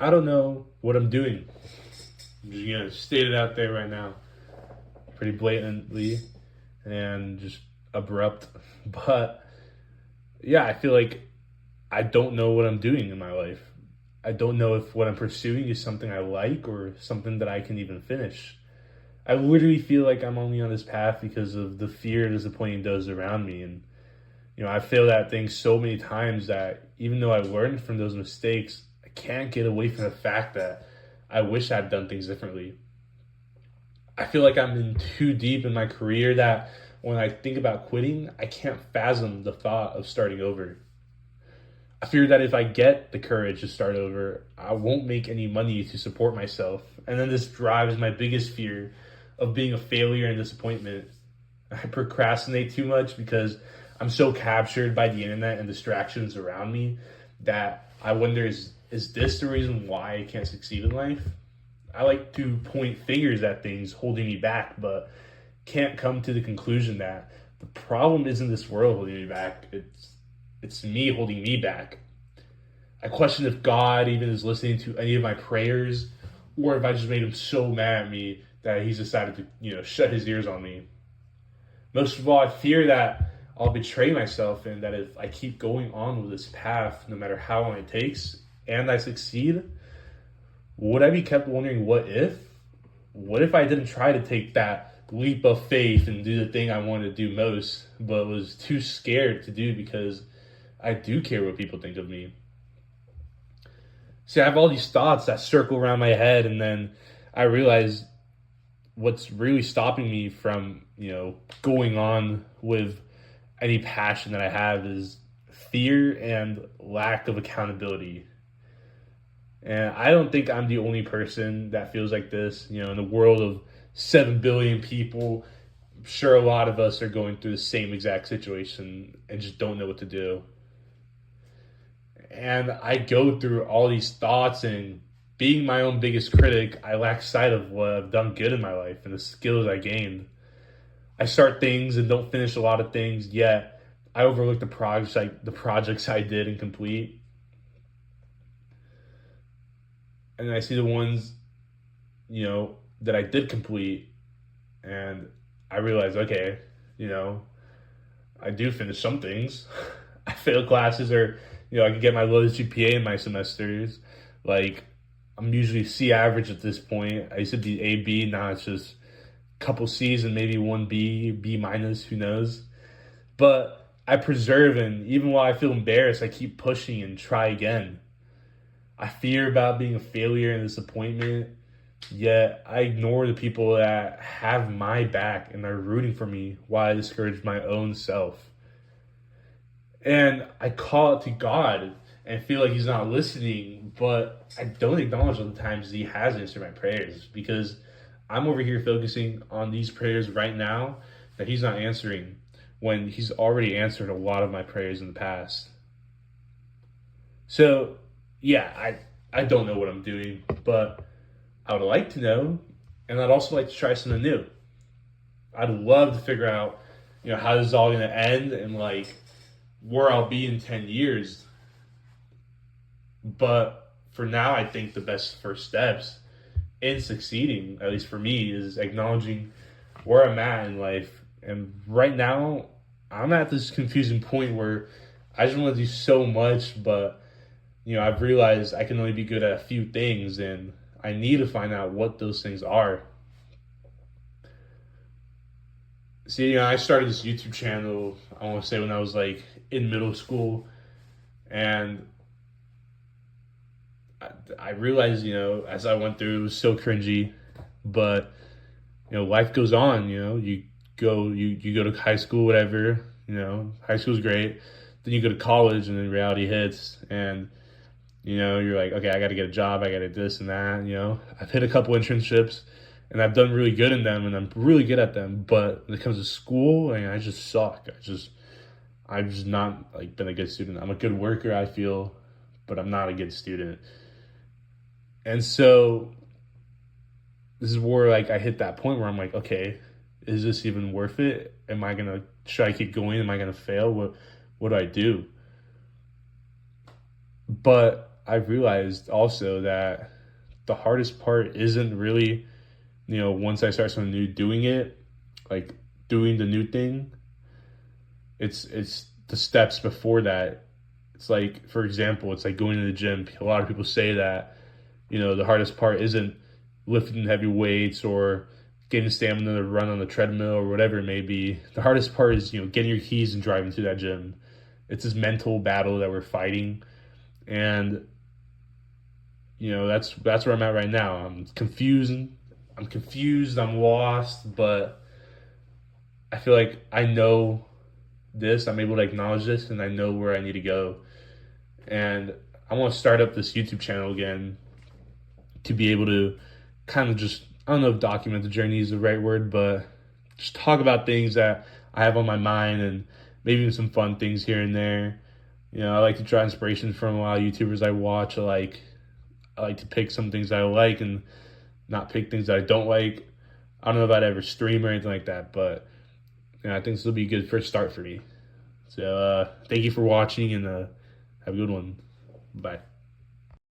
I don't know what I'm doing. I'm just gonna state it out there right now, pretty blatantly and just abrupt. But yeah, I feel like I don't know what I'm doing in my life. I don't know if what I'm pursuing is something I like or something that I can even finish. I literally feel like I'm only on this path because of the fear disappointing those around me. And, I failed at things so many times that even though I learned from those mistakes, I can't get away from the fact that I wish I'd done things differently. I feel like I'm in too deep in my career that when I think about quitting, I can't fathom the thought of starting over. I fear that if I get the courage to start over, I won't make any money to support myself. And then this drives my biggest fear of being a failure and disappointment. I procrastinate too much because I'm so captured by the internet and distractions around me that I wonder, is this the reason why I can't succeed in life? I like to point fingers at things holding me back, but can't come to the conclusion that the problem isn't this world holding me back. It's me holding me back. I question if God even is listening to any of my prayers, or if I just made him so mad at me that he's decided to, shut his ears on me. Most of all, I fear that I'll betray myself and that if I keep going on with this path, no matter how long it takes, and I succeed, would I be kept wondering what if? What if I didn't try to take that leap of faith and do the thing I wanted to do most, but was too scared to do because I do care what people think of me? See, I have all these thoughts that circle around my head, and then I realize what's really stopping me from, going on with any passion that I have is fear and lack of accountability. And I don't think I'm the only person that feels like this. In the world of 7 billion people, I'm sure a lot of us are going through the same exact situation and just don't know what to do. And I go through all these thoughts, and being my own biggest critic, I lack sight of what I've done good in my life and the skills I gained. I start things and don't finish a lot of things, yet I overlook the projects I did and complete. And I see the ones, that I did complete, and I realize, okay, you know, I do finish some things. I fail classes, or I can get my lowest GPA in my semesters. Like, I'm usually C average at this point. I used to be A B, now it's just a couple C's and maybe one B, B minus, who knows. But I persevere, and even while I feel embarrassed, I keep pushing and try again. I fear about being a failure and disappointment, yet I ignore the people that have my back and are rooting for me while I discourage my own self. And I call it to God and feel like He's not listening, but I don't acknowledge all the times He has answered my prayers, because I'm over here focusing on these prayers right now that He's not answering, when He's already answered a lot of my prayers in the past. So, yeah, I don't know what I'm doing, but I would like to know, and I'd also like to try something new. I'd love to figure out, how this is all going to end, and like where I'll be in 10 years. But for now, I think the best first steps in succeeding, at least for me, is acknowledging where I'm at in life. And right now, I'm at this confusing point where I just want to do so much, but I've realized I can only be good at a few things, and I need to find out what those things are. See, I started this YouTube channel, I want to say when I was like in middle school, and I realized, as I went through, it was so cringy, but life goes on. You go to high school, whatever. High school's great. Then you go to college, and then reality hits, and you're like, okay, I got to get a job, I got to this and that. I've hit a couple internships, and I've done really good in them, and I'm really good at them. But when it comes to school, I just suck. I've just not like been a good student. I'm a good worker, I feel, but I'm not a good student. And so this is where like I hit that point where I'm like, okay, is this even worth it? Should I keep going? Am I gonna fail? What do I do? But I've realized also that the hardest part isn't really, once I start something new, doing it, like doing the new thing. It's the steps before that. It's like, for example, it's like going to the gym. A lot of people say that, the hardest part isn't lifting heavy weights or getting stamina to run on the treadmill or whatever it may be. The hardest part is, getting your keys and driving to that gym. It's this mental battle that we're fighting. And, that's where I'm at right now. I'm confused, I'm lost, but I feel like I know this. I'm able to acknowledge this, and I know where I need to go. And I want to start up this YouTube channel again to be able to kind of just, I don't know if document the journey is the right word, but just talk about things that I have on my mind and maybe even some fun things here and there. I like to draw inspiration from a lot of YouTubers I watch. I like to pick some things that I like and not pick things that I don't like. I don't know if I'd ever stream or anything like that, but I think this will be a good first start for me. So thank you for watching, and have a good one. Bye.